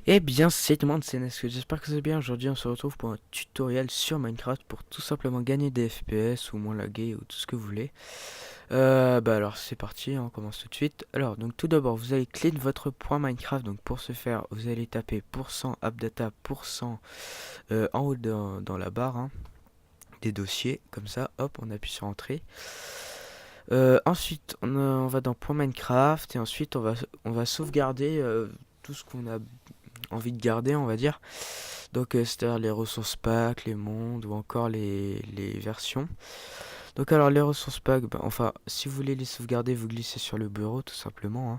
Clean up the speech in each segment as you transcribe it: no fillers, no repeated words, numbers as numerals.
Eh bien, c'est tout le monde, c'est Nesque. J'espère que vous allez bien. Aujourd'hui, on se retrouve pour un tutoriel sur Minecraft pour tout simplement gagner des FPS ou moins laguer ou tout ce que vous voulez. Alors, c'est parti, on commence tout de suite. Alors, donc tout d'abord, vous allez clean votre point Minecraft. Donc, pour ce faire, vous allez taper %appdata en haut dans la barre des dossiers. Comme ça, hop, on appuie sur Entrée. Ensuite, on va dans point Minecraft et ensuite, on va sauvegarder tout ce qu'on a envie de garder, on va dire. Donc c'est-à-dire les ressources packs, les mondes ou encore les versions. Donc alors les ressources packs, enfin si vous voulez les sauvegarder, vous glissez sur le bureau tout simplement.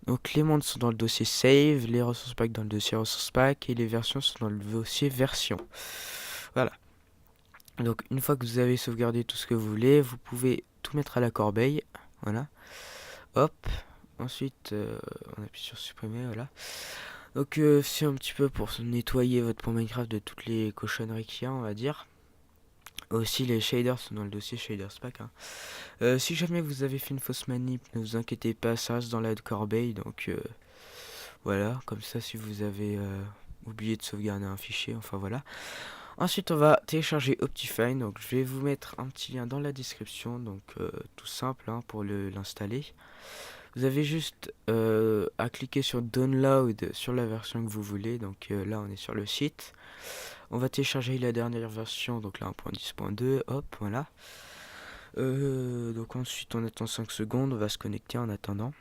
Donc les mondes sont dans le dossier save, les ressources packs dans le dossier ressources packs et les versions sont dans le dossier version. Voilà. Donc une fois que vous avez sauvegardé tout ce que vous voulez, vous pouvez tout mettre à la corbeille. Voilà. Hop. Ensuite on appuie sur supprimer, voilà. Donc c'est un petit peu pour nettoyer votre point Minecraft de toutes les cochonneries qu'il y a, on va dire. Aussi les shaders sont dans le dossier shaders pack. Si jamais vous avez fait une fausse manip, ne vous inquiétez pas, ça reste dans la corbeille. Donc voilà, comme ça si vous avez oublié de sauvegarder un fichier, enfin voilà. Ensuite on va télécharger Optifine, donc je vais vous mettre un petit lien dans la description, donc tout simple pour l'installer. Vous avez juste à cliquer sur Download sur la version que vous voulez. Donc là, on est sur le site. On va télécharger la dernière version, donc là 1.10.2. Hop, voilà. Donc ensuite, on attend 5 secondes. On va se connecter en attendant.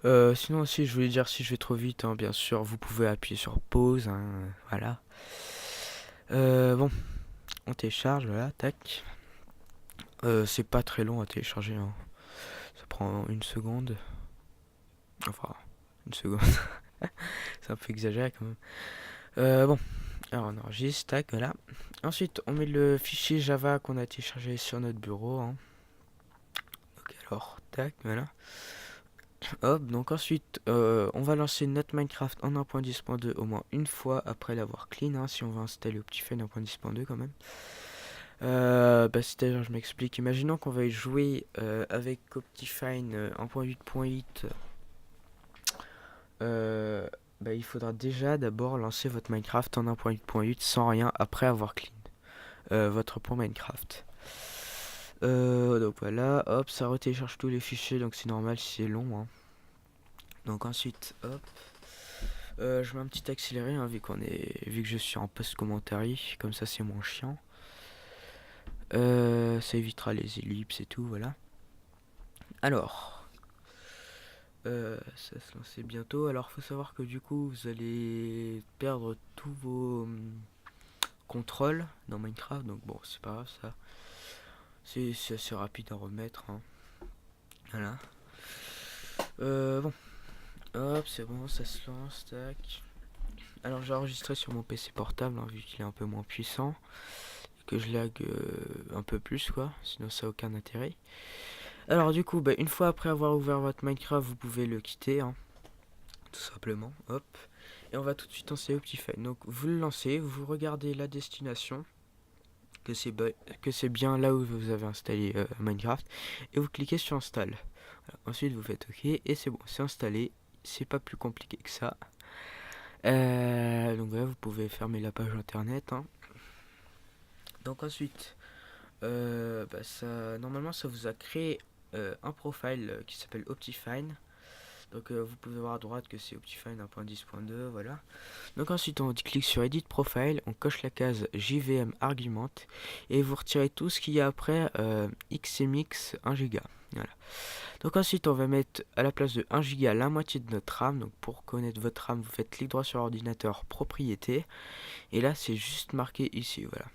Sinon aussi, je voulais dire, si je vais trop vite, bien sûr, vous pouvez appuyer sur pause. Voilà. Bon, on télécharge, voilà, tac. C'est pas très long à télécharger. Ça prend une seconde. Enfin, une seconde. C'est un peu exagéré quand même. Bon, alors on enregistre, tac, voilà. Ensuite, on met le fichier Java qu'on a téléchargé sur notre bureau. Donc alors, tac, voilà. Hop, donc ensuite, on va lancer notre Minecraft en 1.10.2 au moins une fois après l'avoir clean, si on veut installer Optifine 1.10.2 quand même. C'est-à-dire, je m'explique. Imaginons qu'on va y jouer avec Optifine 1.8.8. Il faudra déjà d'abord lancer votre Minecraft en 1.8.8 sans rien après avoir clean votre point Minecraft. Donc voilà, hop, ça retélécharge tous les fichiers, donc c'est normal si c'est long. Donc ensuite, hop, je mets un petit accéléré vu que je suis en post-commentary, comme ça c'est moins chiant. Ça évitera les ellipses et tout, voilà. Alors, ça se lancer bientôt. Alors faut savoir que du coup vous allez perdre tous vos contrôles dans Minecraft, donc bon c'est pas grave ça. C'est assez rapide à remettre. Voilà. Bon. Hop, c'est bon, ça se lance, tac. Alors j'ai enregistré sur mon PC portable, vu qu'il est un peu moins puissant. Que je lag un peu plus, quoi. Sinon ça n'a aucun intérêt. Alors du coup, une fois après avoir ouvert votre Minecraft, vous pouvez le quitter. Tout simplement, hop. Et on va tout de suite lancer Optifine. Donc vous le lancez, vous regardez la destination. Que c'est bien là où vous avez installé Minecraft. Et vous cliquez sur Install. Voilà. Ensuite vous faites OK et c'est bon, c'est installé. C'est pas plus compliqué que ça. Donc voilà, vous pouvez fermer la page internet. Donc ensuite, normalement ça vous a créé un profile qui s'appelle Optifine. Donc vous pouvez voir à droite que c'est Optifine 1.10.2, voilà. Donc ensuite on clique sur Edit Profile, on coche la case JVM Argument et vous retirez tout ce qu'il y a après XMX 1 Go. Voilà. Donc ensuite on va mettre à la place de 1 Go la moitié de notre RAM. Donc pour connaître votre RAM, vous faites clic droit sur l'ordinateur, propriété. Et là c'est juste marqué ici, voilà.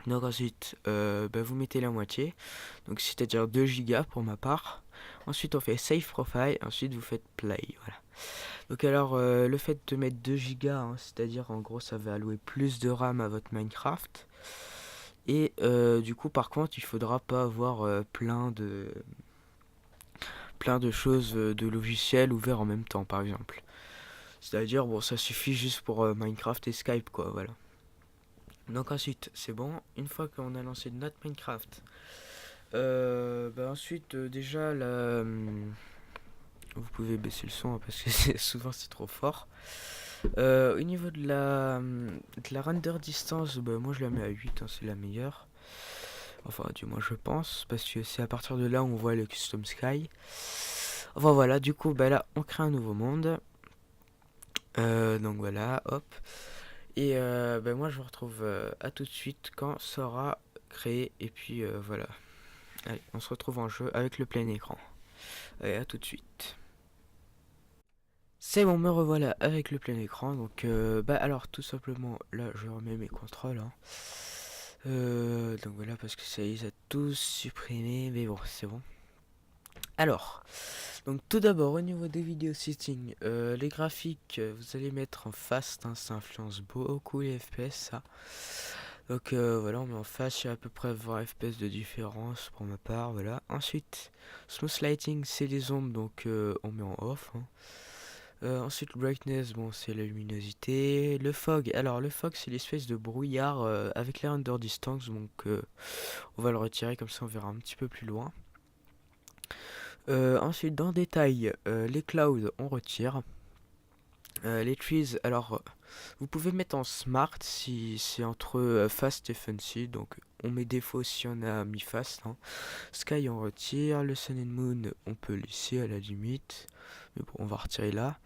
Donc ensuite vous mettez la moitié, donc c'est-à-dire 2 Go pour ma part. Ensuite on fait Save Profile, ensuite vous faites Play, voilà. Donc alors le fait de mettre 2 Go, c'est-à-dire en gros ça va allouer plus de RAM à votre Minecraft. Et du coup par contre il faudra pas avoir plein de choses, de logiciels ouverts en même temps par exemple. C'est-à-dire bon ça suffit juste pour Minecraft et Skype quoi, voilà. Donc ensuite, c'est bon. Une fois qu'on a lancé notre Minecraft, ensuite, déjà, là, vous pouvez baisser le son, hein, parce que souvent c'est trop fort. Au niveau de la render distance, moi je la mets à 8, hein, c'est la meilleure. Enfin, du moins je pense, parce que c'est à partir de là où on voit le custom sky. Enfin voilà, du coup, là, on crée un nouveau monde. Donc voilà, hop. Et moi je vous retrouve à tout de suite quand ça aura créé. Et puis voilà. Allez, on se retrouve en jeu avec le plein écran. Allez, à tout de suite. C'est bon, me revoilà avec le plein écran. Donc alors tout simplement, là je remets mes contrôles, hein. Donc voilà, parce que ça les a tous supprimés. Mais bon, c'est bon. Alors, donc tout d'abord au niveau des vidéos settings, les graphiques, vous allez mettre en fast, hein, ça influence beaucoup les FPS, ça. Donc voilà, on met en fast, il y a à peu près 20 FPS de différence pour ma part, voilà. Ensuite, smooth lighting, c'est les ombres, donc on met en off, hein. Ensuite, brightness, bon, c'est la luminosité. Le fog, alors le fog, c'est l'espèce de brouillard avec les render distance, donc on va le retirer, comme ça on verra un petit peu plus loin. Ensuite, dans détail, les clouds, on retire. Les trees, alors, vous pouvez mettre en smart si c'est entre fast et fancy. Donc, on met défaut si on a mis fast, hein. Sky, on retire. Le sun and moon, on peut laisser à la limite. Mais bon, on va retirer là.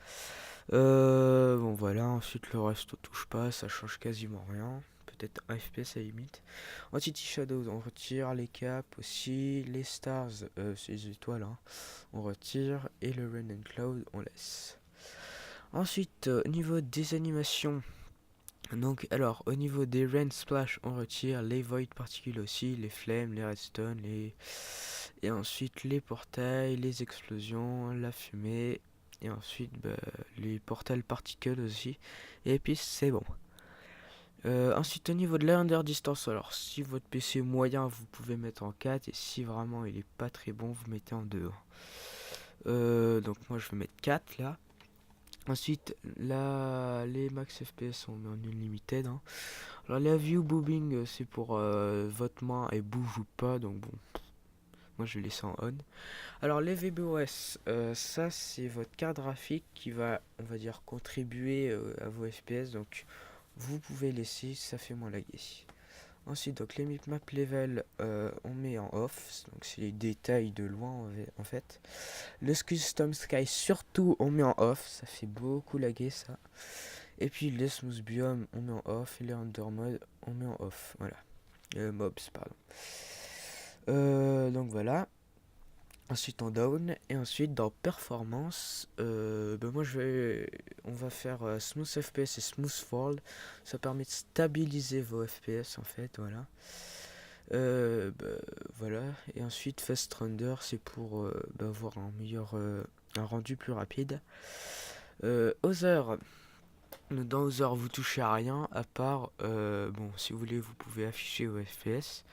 Bon, voilà. Ensuite, le reste, on touche pas. Ça change quasiment rien. Peut-être un FPS à la limite. Entity Shadows, on retire. Les caps aussi. Les stars, c'est les étoiles, hein, on retire. Et le rain and cloud, on laisse. Ensuite, au niveau des animations, donc alors au niveau des rain splash, on retire. Les void particules aussi, les flammes, les redstone, et ensuite les portails, les explosions, la fumée, et ensuite les portails particules aussi. Et puis c'est bon. Ensuite, au niveau de la render distance, alors si votre PC est moyen, vous pouvez mettre en 4, et si vraiment il est pas très bon, vous mettez en 2. Donc moi je vais mettre 4 là. Ensuite, là, les max FPS, on met en unlimited, hein. Alors, la view bobbing, c'est pour votre main, elle bouge ou pas, donc bon, moi je vais laisser en on. Alors, les VBOS, ça c'est votre carte graphique qui va, on va dire, contribuer à vos FPS, donc vous pouvez laisser, ça fait moins laguer. Ensuite, donc les map level, on met en off, donc c'est les détails de loin en fait. Le custom sky, surtout, on met en off, ça fait beaucoup laguer ça. Et puis les smooth biome, on met en off, et les render mode, on met en off, voilà. Mobs, pardon. Donc voilà. Ensuite en down, et ensuite dans performance, moi on va faire smooth FPS et smooth fall. Ça permet de stabiliser vos FPS en fait, voilà. Voilà, et ensuite fast render, c'est pour avoir un rendu plus rapide. Other, dans Other vous touchez à rien à part, bon, si vous voulez vous pouvez afficher vos FPS.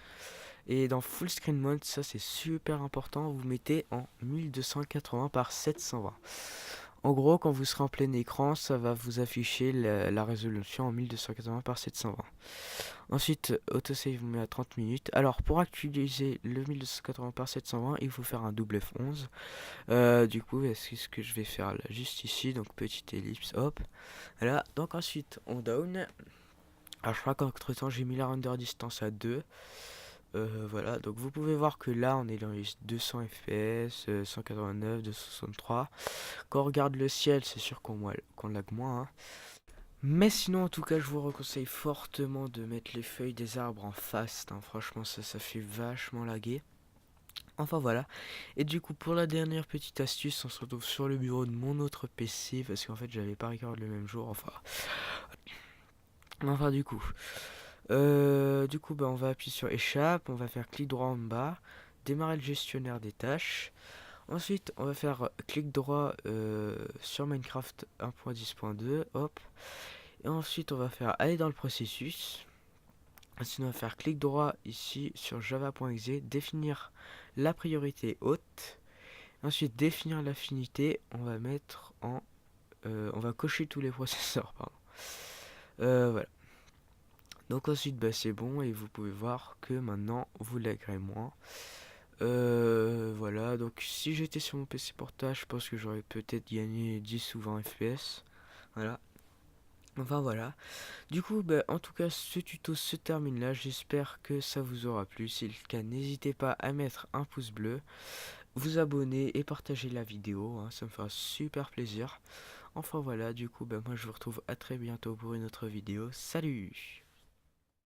Et dans full screen mode, ça c'est super important, vous mettez en 1280 par 720. En gros, quand vous serez en plein écran, ça va vous afficher la résolution en 1280 par 720. Ensuite, autosave vous met à 30 minutes. Alors, pour actualiser le 1280 par 720, il faut faire un double F11. Du coup, c'est ce que je vais faire là, juste ici. Donc, petite ellipse, hop. Voilà. Donc, ensuite, on down. Alors, je crois qu'entre temps, j'ai mis la render distance à 2. Voilà, donc vous pouvez voir que là on est dans les 200 fps, 189, 263. Quand on regarde le ciel, c'est sûr qu'on lag moins, hein. Mais sinon, en tout cas, je vous conseille fortement de mettre les feuilles des arbres en fast, hein. Franchement, ça fait vachement laguer. Enfin voilà. Et du coup, pour la dernière petite astuce, on se retrouve sur le bureau de mon autre PC, parce qu'en fait, j'avais pas record le même jour. Enfin du coup. On va appuyer sur échappe, on va faire clic droit en bas, démarrer le gestionnaire des tâches. Ensuite, on va faire clic droit sur Minecraft 1.10.2, hop. Et ensuite, on va faire aller dans le processus. Ensuite, on va faire clic droit ici sur java.exe, définir la priorité haute. Ensuite, définir l'affinité, on va cocher tous les processeurs, pardon. Voilà. Donc ensuite bah c'est bon et vous pouvez voir que maintenant vous laggerez moins. Voilà, donc si j'étais sur mon PC portage, je pense que j'aurais peut-être gagné 10 ou 20 FPS. Voilà. Enfin voilà. Du coup, bah, en tout cas, ce tuto se termine là. J'espère que ça vous aura plu. Si c'est le cas, n'hésitez pas à mettre un pouce bleu, vous abonner et partager la vidéo, hein, ça me fera super plaisir. Enfin voilà, du coup, bah, moi je vous retrouve à très bientôt pour une autre vidéo. Salut!